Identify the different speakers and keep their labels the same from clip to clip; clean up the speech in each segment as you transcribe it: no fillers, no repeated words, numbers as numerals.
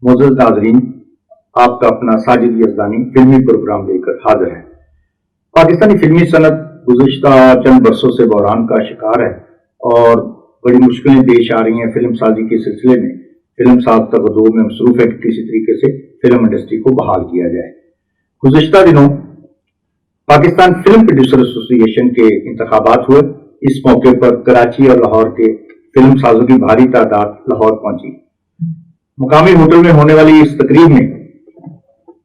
Speaker 1: मोअज़्ज़ज़ नाज़रीन, आपका अपना साजिद यज़दानी फिल्मी प्रोग्राम लेकर हाजिर है। पाकिस्तानी फिल्मी सनत गुज़िश्ता चंद बरसों से बहरान का शिकार है और बड़ी मुश्किलें पेश आ रही हैं फिल्म साजी के सिलसिले में। फिल्म साज तगदो में मसरूफ है कि किसी तरीके से फिल्म इंडस्ट्री को बहाल किया जाए। गुज़िश्ता दिनों पाकिस्तान फिल्म प्रोड्यूसर एसोसिएशन के इंतखाबात हुए। इस मौके पर कराची और लाहौर के फिल्म साजों की भारी तादाद लाहौर पहुंची। मुकामी होटल में होने वाली इस तकरीब में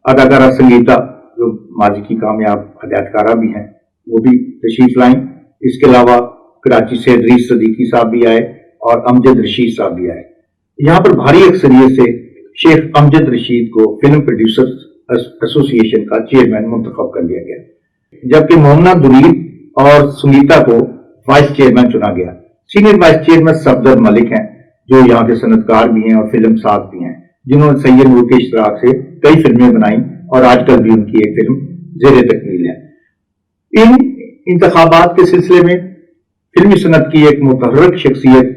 Speaker 1: अदाकारा संगीता, जो माजी की कामयाब हदायतकारा भी हैं, वो भी तशरीफ लाईं। इसके अलावा कराची से इदरीस सदीकी साहब भी आए और अमजद रशीद साहब भी आए। यहाँ पर भारी अक्सरियत से शेख अमजद रशीद को फिल्म प्रोड्यूसर एसोसिएशन का चेयरमैन मुंतखब कर लिया गया, जबकि मोहम्मद दुरीद और संगीता को वाइस चेयरमैन चुना गया। Senior vice chairman Safdar Malik हैं, जो यहाँ के सनतकार भी हैं और फिल्म साज भी हैं, जिन्होंने सैयद नूर के इश्तराक से कई फिल्में बनाई और आजकल भी उनकी एक फिल्म ज़ेरे तकमील है। इन इंतखाबात के सिलसिले में फिल्मी सनत की एक मुतहर्रिक शख्सियत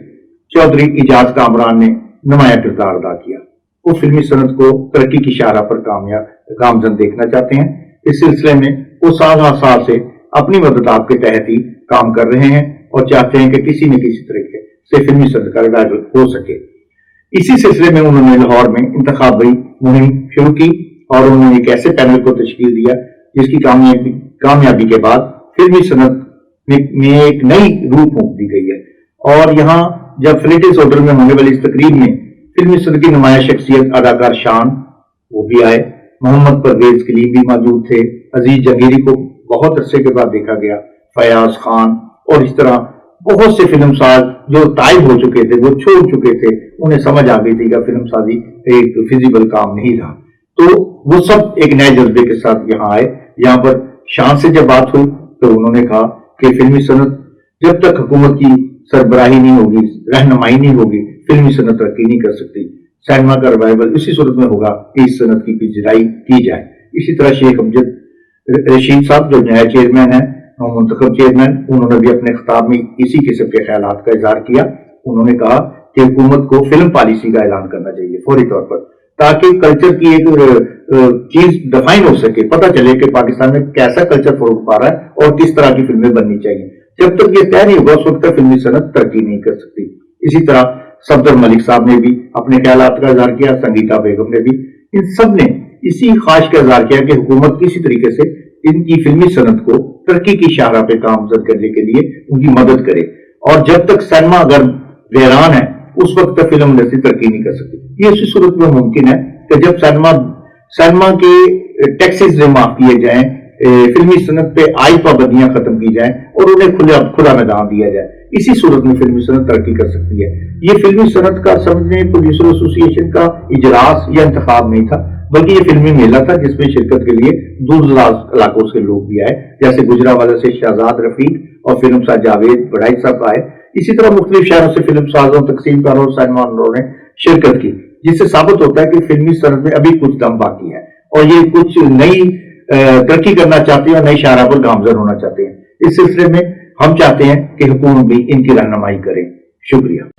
Speaker 1: चौधरी इजाज कामरान ने नुमाया किरदार अदा किया। वो फिल्मी सनत को तरक्की की शाहराह पर गामजन देखना चाहते हैं। इस सिलसिले में वो साल से अपनी मदद आपके तहत ही काम कर रहे हैं और चाहते हैं कि किसी न किसी तरीके से फिल्मी सनत का रिवाइवल हो सके। इसी सिलसिले में उन्होंने लाहौर में इंतखाबी मुहिम शुरू की और उन्होंने एक ऐसे पैनल को तश्कील दिया जिसकी कामयाबी के बाद फिल्मी सनत में एक नई रूह फूंक दी गई है। और यहाँ जब फ्लेटिस होटल में होने वाली इस तकरीब में फिल्मी सनत की नुमाया शख्सियत अदाकार शान वो भी आए, मोहम्मद परवेज कलीम भी मौजूद थे, अजीज जंगीरी को बहुत अरसे के बाद देखा गया, फयाज खान और इस तरह बहुत से फिल्म साज जो ताइब हो चुके थे, वो छोड़ चुके थे, उन्हें समझ आ गई थी कि फिल्म साजी एक फिजिबल काम नहीं रहा, तो वो सब एक नए जज्बे के साथ यहाँ आए। यहाँ पर शान से जब बात हुई तो उन्होंने कहा कि फिल्मी सनत जब तक हुकूमत की सरबराही नहीं होगी, रहनुमाई नहीं होगी, फिल्मी सनत तरक्की नहीं कर सकती। सिनेमा का रिवाइवल इसी सूरत में होगा कि इस सनत की पिजराई की जाए। इसी तरह शेख अमजद रशीद साहब, जो नया चेयरमैन है, मुंतखब चेयरमैन, उन्होंने भी अपने खिताब में इसी किस्म के ख्यालात का इजहार किया। उन्होंने कहा कि हुकूमत को फिल्म पॉलिसी का ऐलान करना चाहिए फौरी तौर पर, ताकि कल्चर की एक चीज डिफाइन हो सके, पता चले कि पाकिस्तान में कैसा कल्चर फरोग पा रहा है और किस तरह की फिल्में बननी चाहिए। जब तक ये तय नहीं होगा उस वक्त तक फिल्मी सनत तरक्की नहीं कर सकती। इसी तरह सफदर मलिक साहब ने भी अपने ख्यालात का इजहार किया, संगीता बेगम ने भी, इन सब ने इसी ख्वाहिश का इजहार किया कि हुकूमत किसी तरीके से इनकी फिल्मी सनत को तरक्की की शाहराह पे गामजन करने के लिए उनकी मदद करे। और जब तक सिनेमा अगर वीरान है उस वक्त तक फिल्म इंडस्ट्री तरक्की नहीं कर सकती। ये इसी सूरत में मुमकिन है कि जब सिनेमा के टैक्सेस माफ किए जाएं, फिल्मी सनत पे आई पाबंदियां खत्म की जाएं और उन्हें खुला मैदान दिया जाए, इसी सूरत में फिल्मी सनत तरक्की कर सकती है। ये फिल्मी सनत का समझने प्रोड्यूसर एसोसिएशन का इजलास या इंतखाब नहीं था, बल्कि ये फिल्मी मेला था जिसमें शिरकत के लिए दूर दराज इलाकों से लोग भी आए, जैसे गुजरावाला से शहजाद रफीक और फिल्म साज जावेद बड़ाई साहब आए। इसी तरह मुख्तलिफ शहरों से फिल्म साजों, तकसीमकारों और सिनेमाकारों ने शिरकत की, जिससे साबित होता है कि फिल्मी सनत में अभी कुछ दम बाकी है और ये कुछ नई तरक्की करना चाहते हैं और नई शाहराह पर गामजन होना चाहते हैं। इस सिलसिले में हम चाहते हैं कि हुकूमत भी इनकी रहनुमाई करे। शुक्रिया।